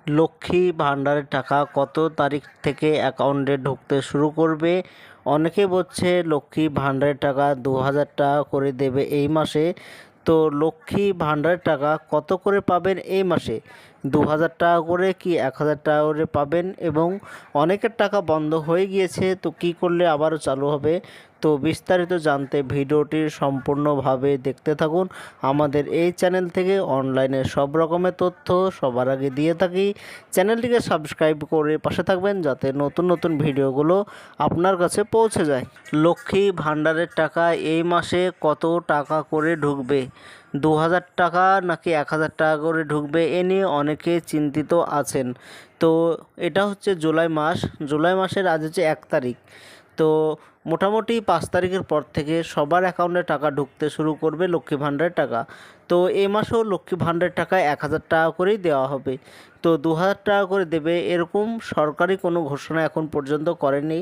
লক্ষ্মী ভাণ্ডারের টাকা কত তারিখ থেকে অ্যাকাউন্টে ঢুকতে শুরু করবে? অনেকে বলছে লক্ষ্মী ভাণ্ডারের টাকা ২,০০০ টাকা করে দেবে এই মাসে। তো লক্ষ্মী ভাণ্ডারের টাকা কত করে পাবেন এই মাসে? ২,০০০ টাকা করে কি ১,০০০ টাকা করে পাবেন? এবং অনেকের টাকা বন্ধ হয়ে গিয়েছে, তো কি করলে আবারও চালু হবে? তো বিস্তারিত জানতে ভিডিওটি সম্পূর্ণভাবে দেখতে থাকুন। আমাদের এই চ্যানেল থেকে অনলাইনে সব রকমের তথ্য সবার আগে দিয়ে থাকি। চ্যানেলটিকে সাবস্ক্রাইব করে পাশে থাকবেন যাতে নতুন নতুন ভিডিওগুলো আপনার কাছে পৌঁছে যায়। লক্ষ্মী ভাণ্ডারের টাকা এই মাসে কত টাকা করে ঢুকবে? ২,০০০ টাকা নাকি ১,০০০ টাকা করে ঢুকবে, এ নিয়ে অনেকে চিন্তিত আছেন। তো এটা হচ্ছে জুলাই মাস। জুলাই মাসের আজ হচ্ছে ১ তারিখ। তো মোটামুটি ৫ তারিখের পর থেকে সবার অ্যাকাউন্টে টাকা ঢুকতে শুরু করবে লক্ষ্মী ভাণ্ডারের টাকা। তো এই মাসেও লক্ষ্মী ভাণ্ডারের টাকা ১,০০০ টাকা করেই দেওয়া হবে। তো ২,০০০ টাকা করে দেবে এরকম সরকারি কোনো ঘোষণা এখন পর্যন্ত করেনি।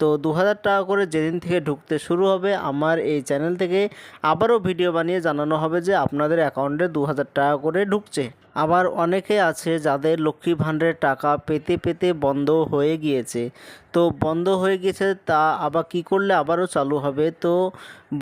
তো ২,০০০ টাকা করে যেদিন থেকে ঢুকতে শুরু হবে আমার এই চ্যানেল থেকে আবারও ভিডিও বানিয়ে জানানো হবে যে আপনাদের অ্যাকাউন্টে ২,০০০ টাকা করে ঢুকছে। আবার অনেকে আছে যাদের লক্ষ্মী ভাণ্ডারের টাকা পেতে পেতে বন্ধ হয়ে গিয়েছে। তো বন্ধ হয়ে গেছে, তা আবার কি করলে আবারও চালু হবে? তো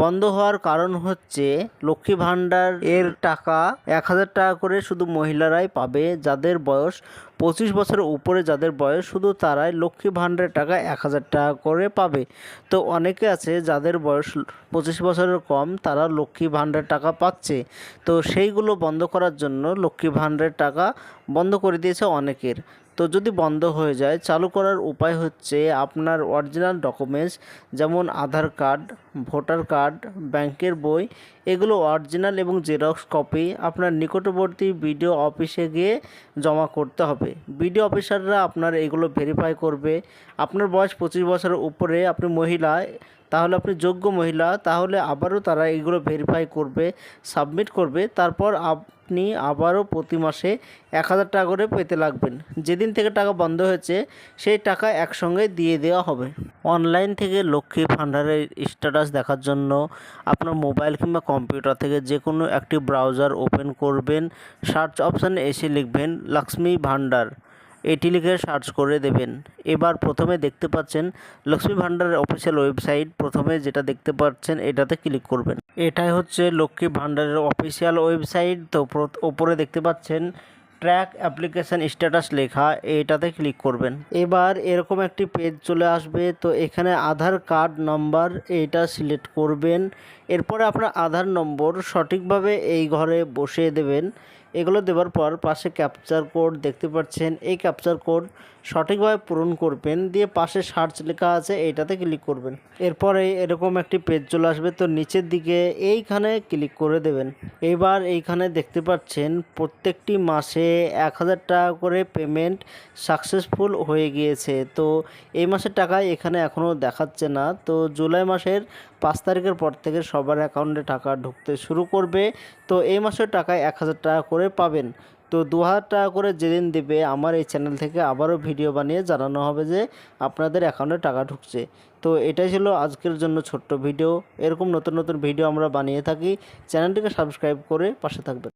বন্ধ হওয়ার কারণ হচ্ছে লক্ষ্মী ভাণ্ডার এর টাকা ১,০০০ টাকা করে শুধু মহিলারাই পাবে। যাদের বয়স ২৫ বছরের উপরে, যাদের বয়স শুধু তারাই লক্ষ্মী ভাণ্ডারের টাকা ১,০০০ টাকা করে পাবে। তো অনেকে আছে যাদের বয়স ২৫ বছরের কম, তারা লক্ষ্মী ভাণ্ডারের টাকা পাচ্ছে। তো সেইগুলো বন্ধ করার জন্য লক্ষ্মী ভাণ্ডারের টাকা বন্ধ করে দিয়েছে অনেকের। তো যদি বন্ধ হয়ে যায়, চালু করার উপায় হচ্ছে আপনার অরিজিনাল ডকুমেন্টস যেমন আধার কার্ড, ভোটার কার্ড, ব্যাংকের বই, এগুলো অরিজিনাল এবং জেরক্স কপি আপনার নিকটবর্তী বিডিও অফিসে গিয়ে জমা করতে হবে। বিডিও অফিসাররা আপনার এগুলো ভেরিফাই করবে। আপনার বয়স ২৫ বছরের উপরে, আপনি মহিলা, তাহলে আপনি যোগ্য মহিলা, তাহলে আবারও তারা এগুলো ভেরিফাই করবে, সাবমিট করবে। তারপর আপনি আবারও প্রতি মাসে ১,০০০ টাকা করে পেতে লাগবেন। যেদিন থেকে টাকা বন্ধ হয়েছে সেই টাকা একসঙ্গে দিয়ে দেওয়া হবে। অনলাইন থেকে লক্ষ্মী ভাণ্ডারের স্ট্যাটাস দেখার জন্য আপনার মোবাইল কিংবা কম্পিউটার থেকে যে কোনো একটি ব্রাউজার ওপেন করবেন। সার্চ অপশানে এসে লিখবেন লক্ষ্মী ভাণ্ডার, এটি লিখে সার্চ করে দেবেন। এবার প্রথমে দেখতে পাচ্ছেন লক্ষ্মী ভাণ্ডারের অফিসিয়াল ওয়েবসাইট। প্রথমে যেটা দেখতে পাচ্ছেন এটাতে ক্লিক করবেন। এটাই হচ্ছে লক্ষ্মী ভাণ্ডারের অফিসিয়াল ওয়েবসাইট। তো ওপরে দেখতে পাচ্ছেন ট্র্যাক অ্যাপ্লিকেশান স্ট্যাটাস লেখা, এটাতে ক্লিক করবেন। এবার এরকম একটি পেজ চলে আসবে। তো এখানে আধার কার্ড নাম্বার এইটা সিলেক্ট করবেন। এরপরে আপনার আধার নম্বর সঠিকভাবে এই ঘরে বসিয়ে দেবেন। এগুলো দেওয়ার পর পাশে ক্যাপচার কোড দেখতে পাচ্ছেন, এই ক্যাপচার কোড সঠিকভাবে পূরণ করবেন। দিয়ে পাশে সার্চ লেখা আছে, এইটাতে ক্লিক করবেন। এরপরে এরকম একটি পেজ চলে আসবে। তো নিচের দিকে এইখানে ক্লিক করে দেবেন। এবার এইখানে দেখতে পাচ্ছেন প্রত্যেকটি মাসে ১,০০০ টাকা করে পেমেন্ট সাকসেসফুল হয়ে গিয়েছে। তো এই মাসের টাকা এখানে এখনও দেখাচ্ছে না। তো জুলাই মাসের ৫ তারিখের পর থেকে সবার অ্যাকাউন্টে টাকা ঢুকতে শুরু করবে। তো এই মাসের টাকায় ১,০০০ টাকা করে পাবেন। তো ২,০০০ টাকা করে যেদিন দেবে আমার এই চ্যানেল থেকে আবারও ভিডিও বানিয়ে জানানো হবে যে আপনাদের অ্যাকাউন্টে টাকা ঢুকছে। তো এটাই ছিল আজকের জন্য ছোট্ট ভিডিও। এরকম নতুন নতুন ভিডিও আমরা বানিয়ে থাকি। চ্যানেলটিকে সাবস্ক্রাইব করে পাশে থাকবেন।